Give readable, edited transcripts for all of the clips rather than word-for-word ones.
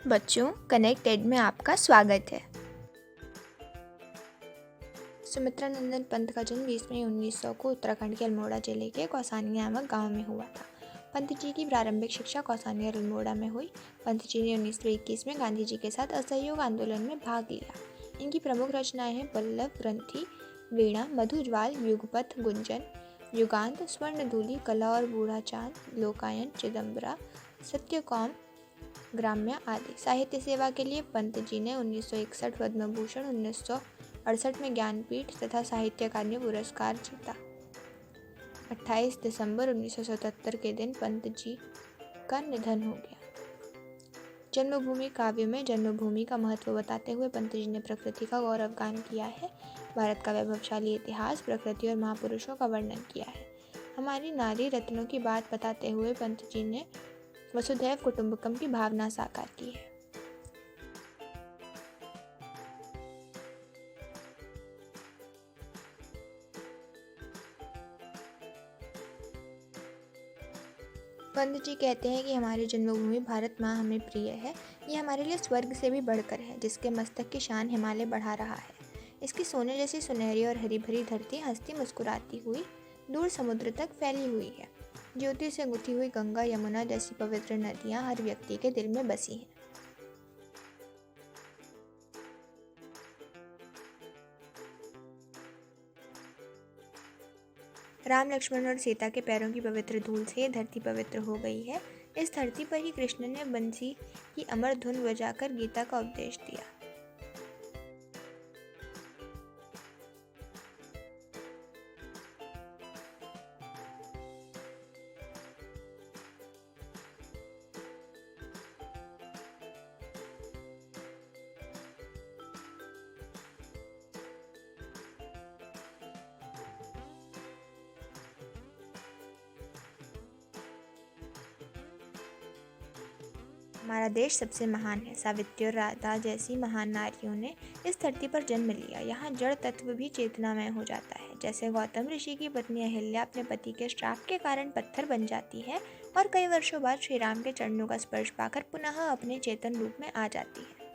बच्चों, कनेक्टेड में आपका स्वागत है। सुमित्रा नंदन पंत का जन्म 20 मई 1900 को उत्तराखंड के अल्मोड़ा जिले के कौसानिया नामक गांव में हुआ था। पंत जी की प्रारंभिक शिक्षा कौसानिया और अल्मोड़ा में हुई। पंत जी ने 1921 में गांधी जी के साथ असहयोग आंदोलन में भाग लिया। इनकी प्रमुख रचनाएं हैं पल्लव ग्रंथि, वीणा, मधुज्वाल, युगपथ, गुंजन, युगांत, स्वर्णधूलि, कला और बूढ़ा चांद, लोकायन, चिदम्बरा, सत्यकौम, ग्राम्य आदि। साहित्य सेवा के लिए पंत जी ने 1961 पद्म भूषण, 1968 में ज्ञानपीठ तथा साहित्य अकादमी पुरस्कार जीता। 28 दिसंबर 1977 के दिन पंत जी का निधन हो गया। जन्मभूमि काव्य में जन्मभूमि का महत्व बताते हुए पंत जी ने प्रकृति का गौरवगान किया है। भारत का वैभवशाली इतिहास, प्रकृति और महापुरुषों का वर्णन किया है। हमारी नारी रत्नों की बात बताते हुए पंत जी ने वसुधैव कुटुंबकम की भावना साकार की है। पंत जी कहते हैं कि हमारी जन्मभूमि भारत माँ हमें प्रिय है। ये हमारे लिए स्वर्ग से भी बढ़कर है, जिसके मस्तक की शान हिमालय बढ़ा रहा है। इसकी सोने जैसी सुनहरी और हरी भरी धरती हंसती मुस्कुराती हुई दूर समुद्र तक फैली हुई है। ज्योति से गुथी हुई गंगा, यमुना जैसी पवित्र नदियाँ हर व्यक्ति के दिल में बसी हैं। राम, लक्ष्मण और सीता के पैरों की पवित्र धूल से ये धरती पवित्र हो गई है। इस धरती पर ही कृष्ण ने बंसी की अमर धुन बजाकर गीता का उपदेश दिया। हमारा देश सबसे महान है। सावित्री और राधा जैसी महान नारियों ने इस धरती पर जन्म लिया। यहाँ जड़ तत्व भी चेतनामय हो जाता है। जैसे गौतम ऋषि की पत्नी अहिल्या अपने पति के श्राप के कारण पत्थर बन जाती है और कई वर्षों बाद श्री राम के चरणों का स्पर्श पाकर पुनः अपने चेतन रूप में आ जाती है।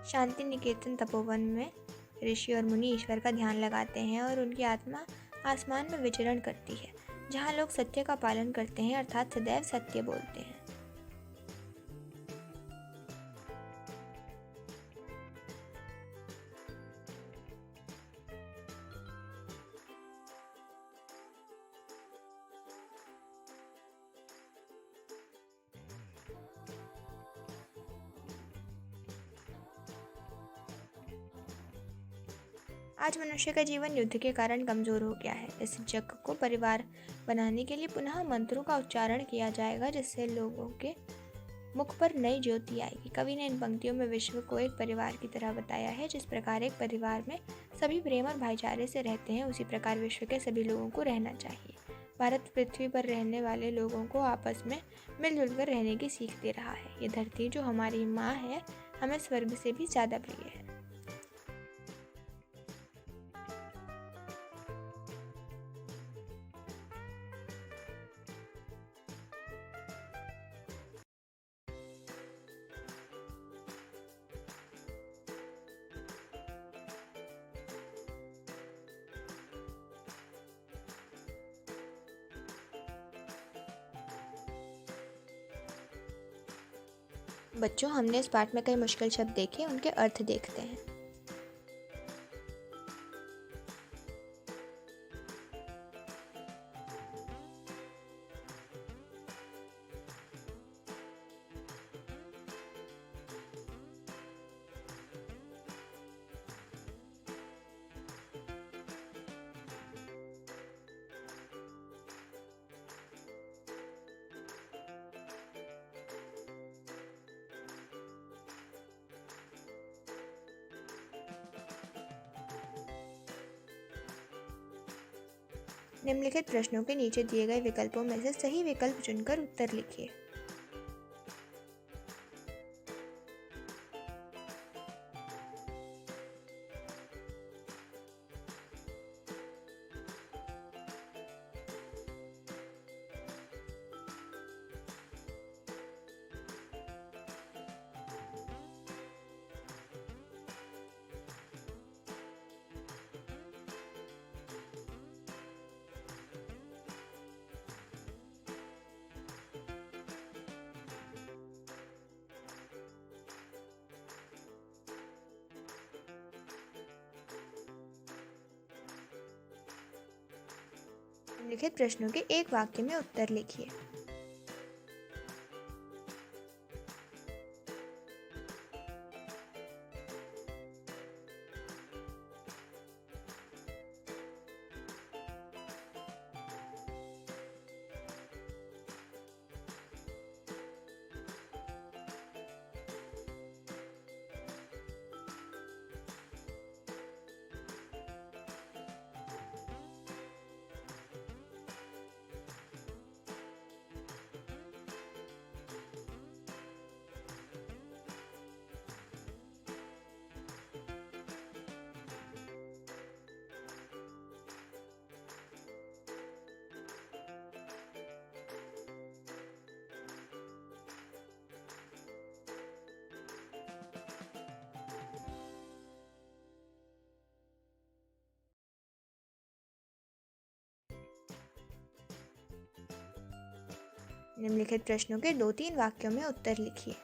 शांति निकेतन तपोवन में ऋषि और मुनि ईश्वर का ध्यान लगाते हैं और उनकी आत्मा आसमान में विचरण करती है, जहाँ लोग सत्य का पालन करते हैं, अर्थात सदैव सत्य बोलते हैं। आज मनुष्य का जीवन युद्ध के कारण कमजोर हो गया है। इस जग को परिवार बनाने के लिए पुनः मंत्रों का उच्चारण किया जाएगा, जिससे लोगों के मुख पर नई ज्योति आएगी। कवि ने इन पंक्तियों में विश्व को एक परिवार की तरह बताया है। जिस प्रकार एक परिवार में सभी प्रेम और भाईचारे से रहते हैं, उसी प्रकार विश्व के सभी लोगों को रहना चाहिए। भारत पृथ्वी पर रहने वाले लोगों को आपस में मिलजुल कर रहने की सीख दे रहा है। ये धरती जो हमारी माँ है, हमें स्वर्ग से भी ज़्यादा प्रिय है। बच्चों, हमने इस पाठ में कई मुश्किल शब्द देखे, उनके अर्थ देखते हैं। निम्नलिखित प्रश्नों के नीचे दिए गए विकल्पों में से सही विकल्प चुनकर उत्तर लिखिए। निम्नलिखित प्रश्नों के एक वाक्य में उत्तर लिखिए। निम्नलिखित प्रश्नों के 2-3 वाक्यों में उत्तर लिखिए।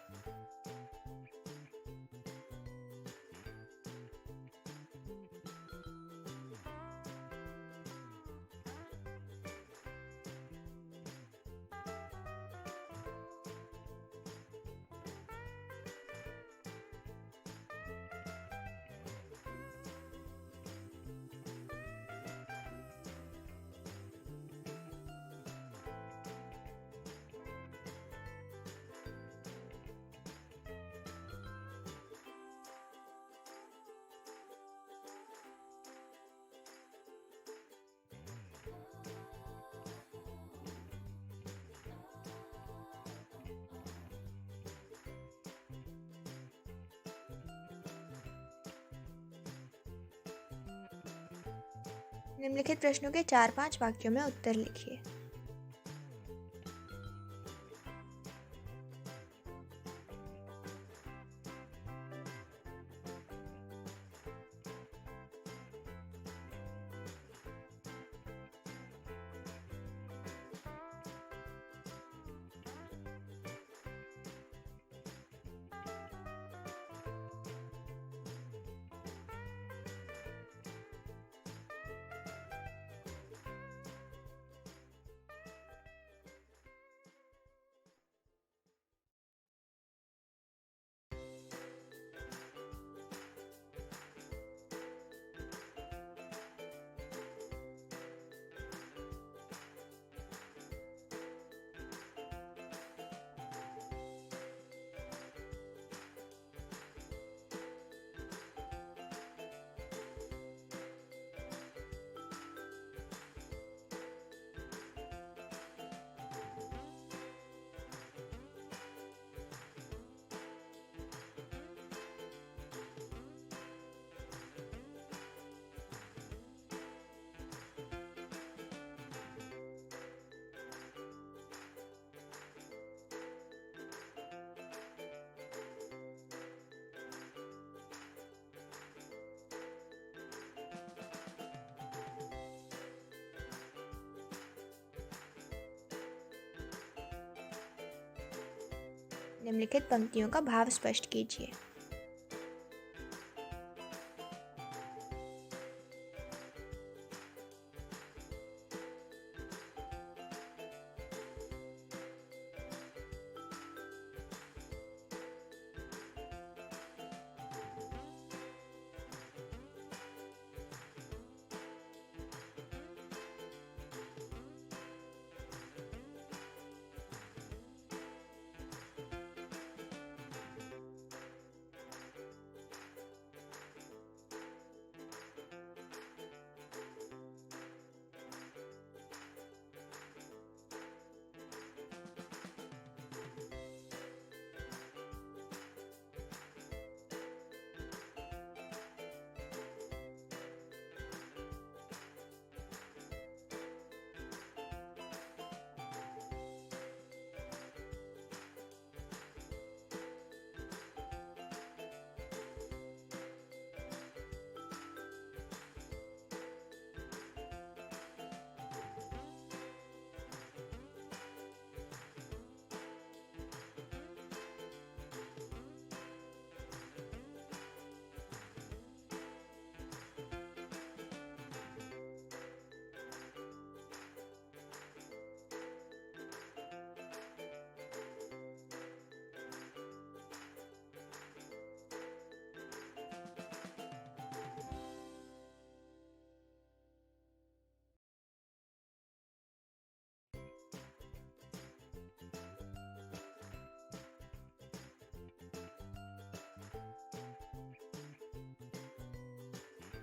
निम्नलिखित प्रश्नों के 4-5 वाक्यों में उत्तर लिखिए। निम्नलिखित पंक्तियों का भाव स्पष्ट कीजिए।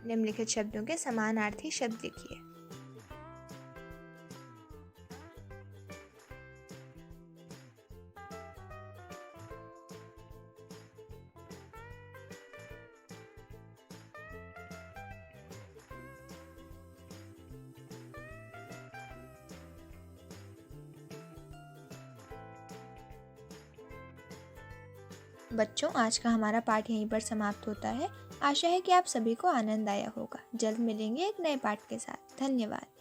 निम्नलिखित शब्दों के समानार्थी शब्द लिखिए। बच्चों, आज का हमारा पाठ यहीं पर समाप्त होता है। आशा है कि आप सभी को आनंद आया होगा। जल्द मिलेंगे एक नए पाठ के साथ। धन्यवाद।